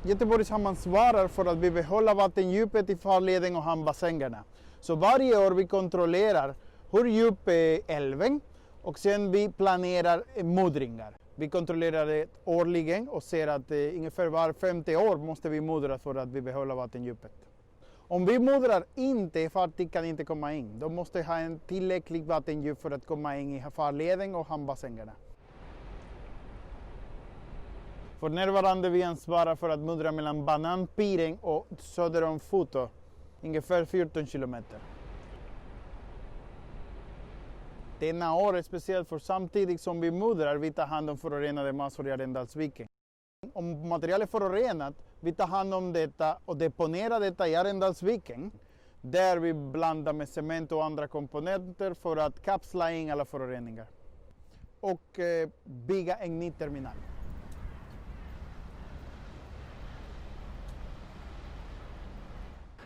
Göteborgs hamn ansvarar för att vi behåller vattendjupet i farleden och hamnbassängerna. Så varje år vi kontrollerar hur djup är älven och sen vi planerar muddringar. Vi kontrollerar det årligen och ser att ungefär var 50 år måste vi muddra för att vi behåller vattendjupet. Om vi muddrar inte, fartyg kan inte komma in. De måste ha en tillräcklig vattendjup för att komma in i farleden och hamnbassängerna. För närvarande vi ansvarar för att muddra mellan Bananpiren och söder om Foto, ungefär 14 kilometer. Denna år är speciellt för samtidigt som vi muddrar, vi tar hand om förorenade massor i Arendalsviken. Om materialet är förorenat, vi tar hand om detta och deponerar detta i Arendalsviken. Där vi blandar med cement och andra komponenter för att kapsla in alla föroreningar. Och bygga en ny terminal.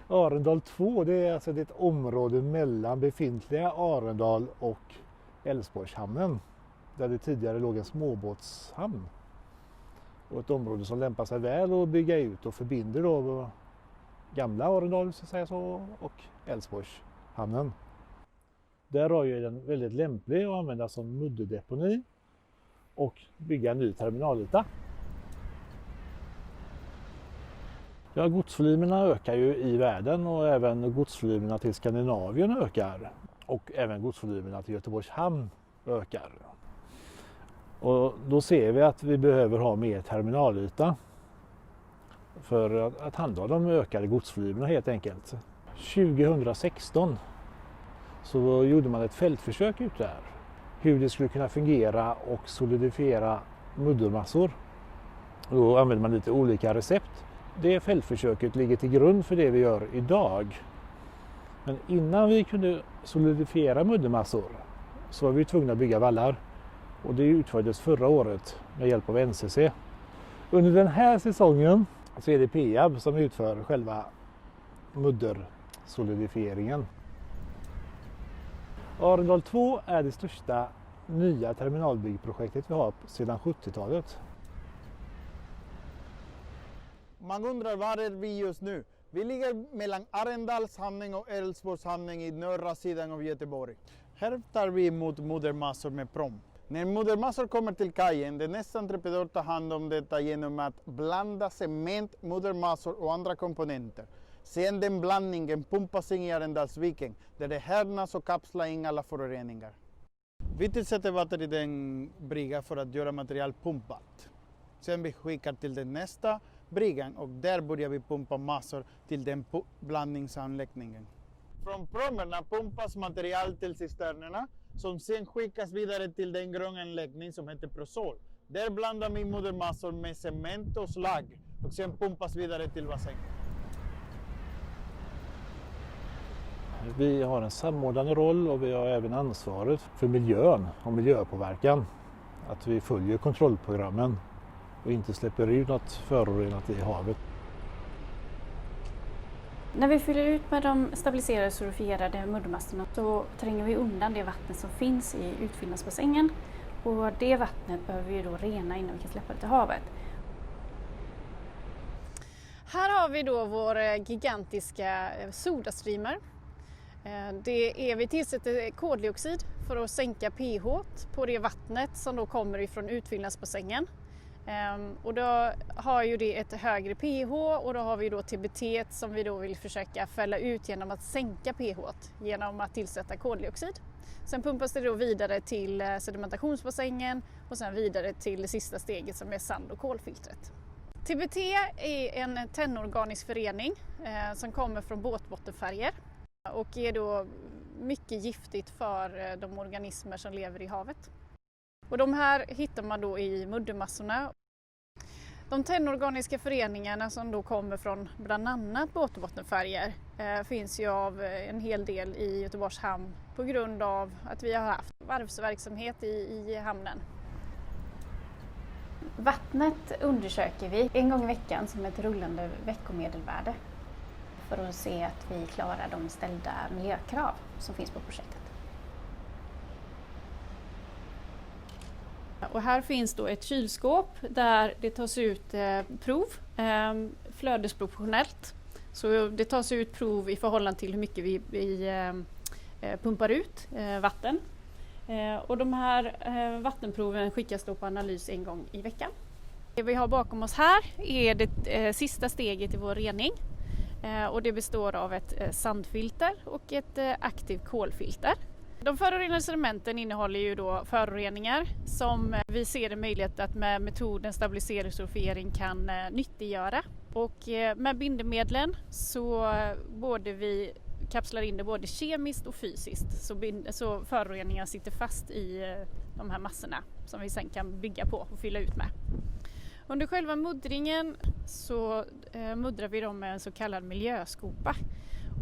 Arendal 2, det är alltså ett område mellan befintliga Arendal och Älvsborgshamnen, där det tidigare låg en småbåtshamn. Och ett område som lämpar sig väl att bygga ut och förbinder då gamla Arendal så att säga så, och Älvsborgshamnen. Där är ju den väldigt lämplig att använda som mudderdeponi och bygga en ny terminalyta. Ja, godsvolymerna ökar ju i världen och även godsvolymerna till Skandinavien ökar. Och även godsvolymerna till Göteborgs hamn ökar. Och då ser vi att vi behöver ha mer terminalyta för att handla de ökade godsvolymerna helt enkelt. 2016 så gjorde man ett fältförsök ut där. Hur det skulle kunna fungera och solidifiera muddermassor. Då använder man lite olika recept. Det fältförsöket ligger till grund för det vi gör idag. Men innan vi kunde solidifiera muddermassor så var vi tvungna att bygga vallar. Och det utfördes förra året med hjälp av NCC. Under den här säsongen så är det Peab som utför själva muddersolidifieringen. Arendal 2 är det största nya terminalbyggprojektet vi har sedan 70-talet. Man undrar var är vi just nu? Vi ligger mellan Arendalshamnen och Älvsborgshamnen i norra sidan av Göteborg. Här tar vi emot muddermassor med prom. När muddermassor kommer till kajen, det nästa entreprenör tar hand om detta genom att blanda cement, muddermassor och andra komponenter. Sen den blandningen pumpas in i Arendalsviken, där det härdas och kapslar in alla föroreningar. Vi tillsätter vatten i den bryggan för att göra material pumpat. Sen vi skickar till den nästa bryggan och där börjar vi pumpa massor till den blandningsanläggningen. Från promerna pumpas material till cisternerna som sen skickas vidare till den grundanläggning som heter Prosol. Där blandar vi muddermassor med cement och slag och sen pumpas vidare till bassängen. Vi har en samordnande roll och vi har även ansvaret för miljön och miljöpåverkan. Att vi följer kontrollprogrammen och inte släpper ut något förorenat i havet. När vi fyller ut med de stabiliserade solifierade muddermassorna så tränger vi undan det vattnet som finns i utfyllnadsbassängen. Och det vattnet behöver vi då rena innan vi kan släppa det till havet. Här har vi då vår gigantiska sodastreamer. Vi tillsätter koldioxid för att sänka pH på det vattnet som då kommer ifrån utfyllnadsbassängen. Och då har ju det ett högre pH och då har vi då TBT som vi då vill försöka fälla ut genom att sänka pH genom att tillsätta koldioxid. Sen pumpas det då vidare till sedimentationsbassängen och sen vidare till det sista steget som är sand- och kolfiltret. TBT är en tennorganisk förening som kommer från båtbottenfärger och är då mycket giftigt för de organismer som lever i havet. Och de här hittar man då i muddermassorna. De tennorganiska föreningarna som då kommer från bland annat båtbottenfärger finns ju av en hel del i Göteborgs hamn på grund av att vi har haft varvsverksamhet i hamnen. Vattnet undersöker vi en gång i veckan som ett rullande veckomedelvärde för att se att vi klarar de ställda miljökrav som finns på projektet. Och här finns då ett kylskåp där det tas ut prov, flödesproportionellt. Så det tas ut prov i förhållande till hur mycket vi pumpar ut vatten. Och de här vattenproven skickas då på analys en gång i veckan. Det vi har bakom oss här är det sista steget i vår rening. Och det består av ett sandfilter och ett aktivt kolfilter. De förorenade sedimenten innehåller ju då föroreningar som vi ser en möjlighet att med metoden stabilisering och sulfiering kan nyttiggöra. Och med bindemedlen så vi kapslar in det både kemiskt och fysiskt så föroreningar sitter fast i de här massorna som vi sen kan bygga på och fylla ut med. Under själva muddringen så muddrar vi dem med en så kallad miljöskopa.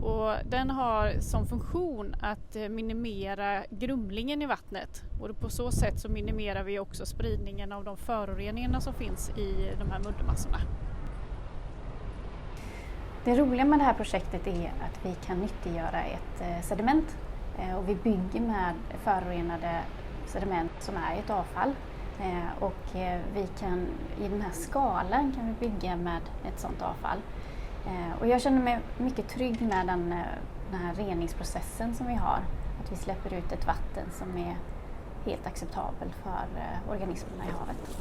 Och den har som funktion att minimera grumlingen i vattnet och på så sätt så minimerar vi också spridningen av de föroreningarna som finns i de här muddermassorna. Det roliga med det här projektet är att vi kan nyttiggöra ett sediment och vi bygger med förorenade sediment som är ett avfall. Och vi kan, i den här skalan kan vi bygga med ett sådant avfall. Och jag känner mig mycket trygg med den här reningsprocessen som vi har. Att vi släpper ut ett vatten som är helt acceptabel för organismerna i havet.